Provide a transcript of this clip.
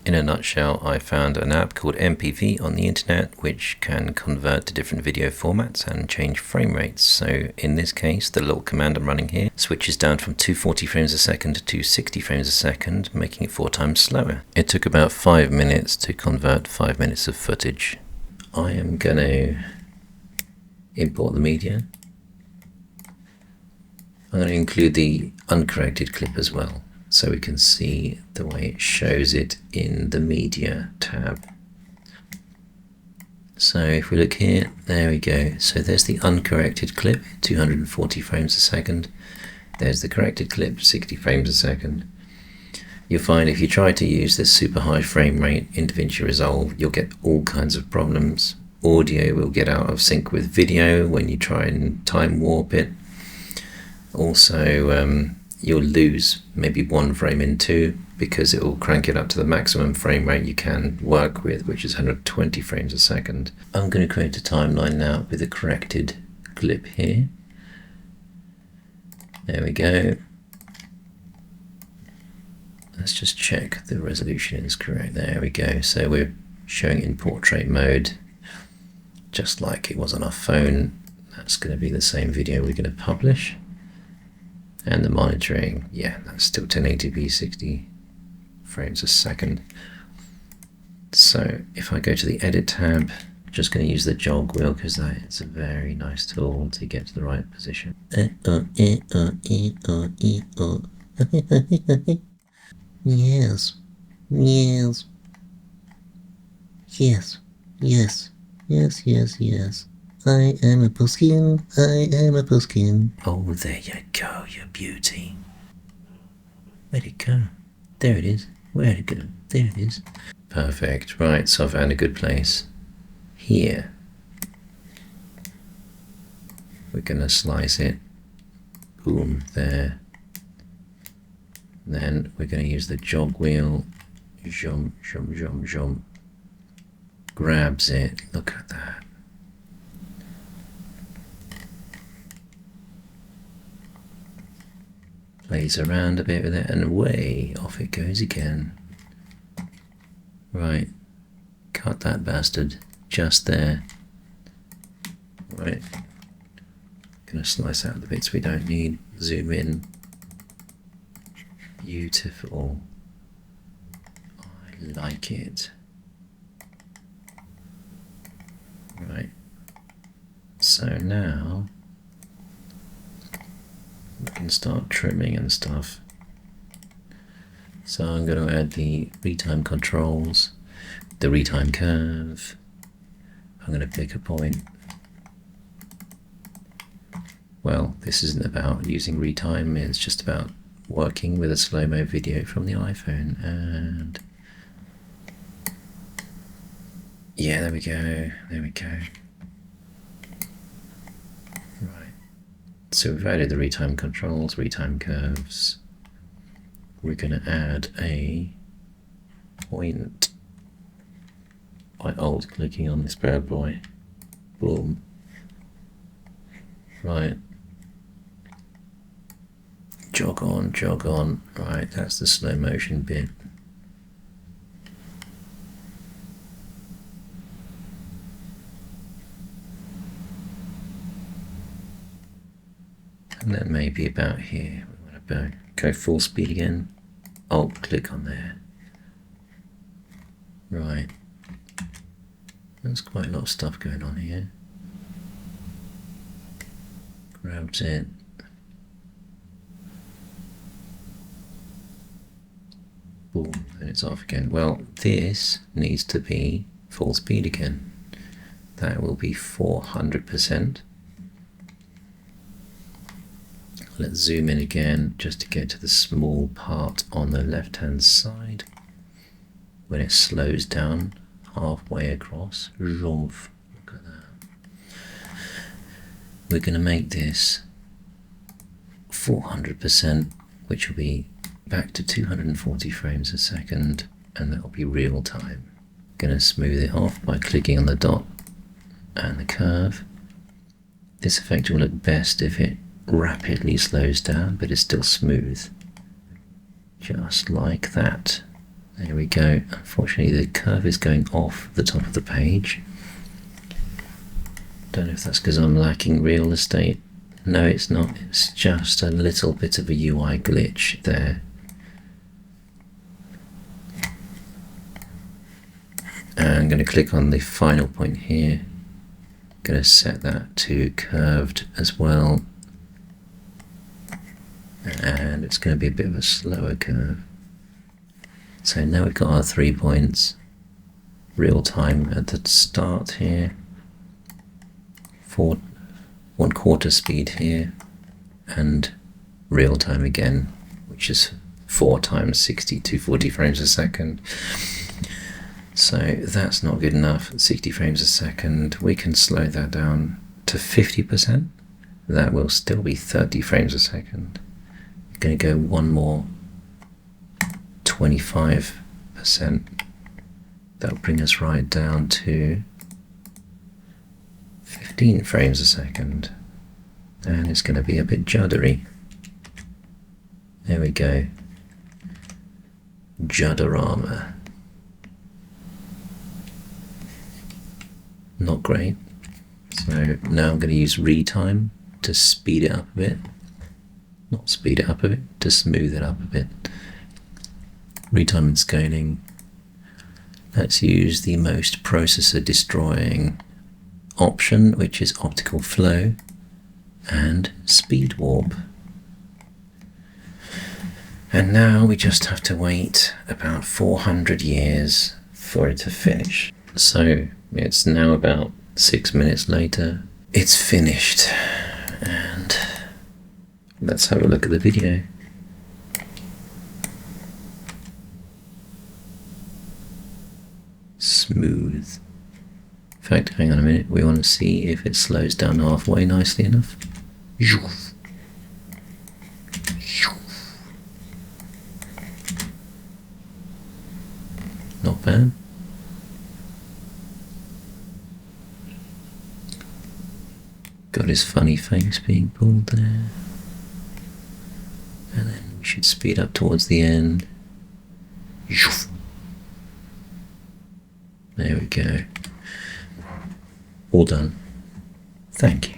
In a nutshell, I found an app called MPV on the internet which can convert to different video formats and change frame rates. So in this case, the little command I'm running here switches down from 240 frames a second to 260 frames a second, making it 4 times slower. It took about 5 minutes to convert 5 minutes of footage. I am going to import the media. I'm going to include the uncorrected clip as well, so we can see the way it shows it in the media tab. So if we look here, there we go. So there's the uncorrected clip, 240 frames a second. There's the corrected clip, 60 frames a second. You'll find if you try to use this super high frame rate in DaVinci Resolve, you'll get all kinds of problems. Audio will get out of sync with video when you try and time warp it. Also, you'll lose maybe 1 frame in 2 because it will crank it up to the maximum frame rate you can work with, which is 120 frames a second. I'm going to create a timeline now with a corrected clip here. There we go. Let's just check the resolution is correct. There we go. So we're showing in portrait mode, just like it was on our phone. That's going to be the same video we're going to publish. And the monitoring, yeah, that's still 1080p, 60 frames a second. So if I go to the edit tab, I'm just going to use the jog wheel because that is a very nice tool to get to the right position. Yes, yes, yes, yes, yes, yes, yes. I am a pumpkin, I am a pumpkin. Oh, there you go, you beauty. Where'd it go? There it is. Where'd it go? There it is. Perfect. Right, so I found a good place. Here. We're going to slice it. Boom, there. Then we're going to use the jog wheel. Jump, jump, jump, jump. Grabs it. Look at that. Plays around a bit with it and away off it goes again. Right, cut that bastard just there. Right, gonna slice out the bits we don't need, zoom in. Beautiful. I like it. Right, so now we can start trimming and stuff. So I'm going to add the retime controls, the retime curve. I'm going to pick a point. Well, this isn't about using retime, it's just about working with a slow-mo video from the iPhone. And yeah, there we go, there we go. So we've added the retime controls, retime curves. We're going to add a point by alt-clicking on this bad boy. Boom. Right. Jog on, jog on. Right, that's the slow motion bit. And then maybe about here, we want to go full speed again. Alt click on there. Right. There's quite a lot of stuff going on here. Grabs it. Boom, and it's off again. Well, this needs to be full speed again. That will be 400%. Let's zoom in again just to get to the small part on the left hand side when it slows down halfway across. Look at that. We're going to make this 400%, which will be back to 240 frames a second, and that will be real time. Going to smooth it off by clicking on the dot and the curve. This effect will look best if it rapidly slows down, but it's still smooth. Just like that. There we go. Unfortunately, the curve is going off the top of the page. Don't know if that's because I'm lacking real estate. No, it's not. It's just a little bit of a UI glitch there. And I'm going to click on the final point here. I'm going to set that to curved as well. And it's going to be a bit of a slower curve. So now we've got our 3 points, real time at the start here, 1/4 speed here, and real time again, which is 4 times 60 to 40 frames a second. So that's not good enough. 60 frames a second, we can slow that down to 50%. That will still be 30 frames a second. I'm going to go one more 25%. That'll bring us right down to 15 frames a second. And it's going to be a bit juddery. There we go. Judderama. Not great. So now I'm going to use retime to speed it up a bit. Not speed it up a bit, to smooth it up a bit. Retime and scaling. Let's use the most processor destroying option, which is optical flow and speed warp. And now we just have to wait about 400 years for it to finish. So it's now about 6 minutes later. It's finished. And let's have a look at the video. Smooth. In fact, hang on a minute, we want to see if it slows down halfway nicely enough. Not bad. Got his funny face being pulled there. And then we should speed up towards the end. There we go. All done. Thank you.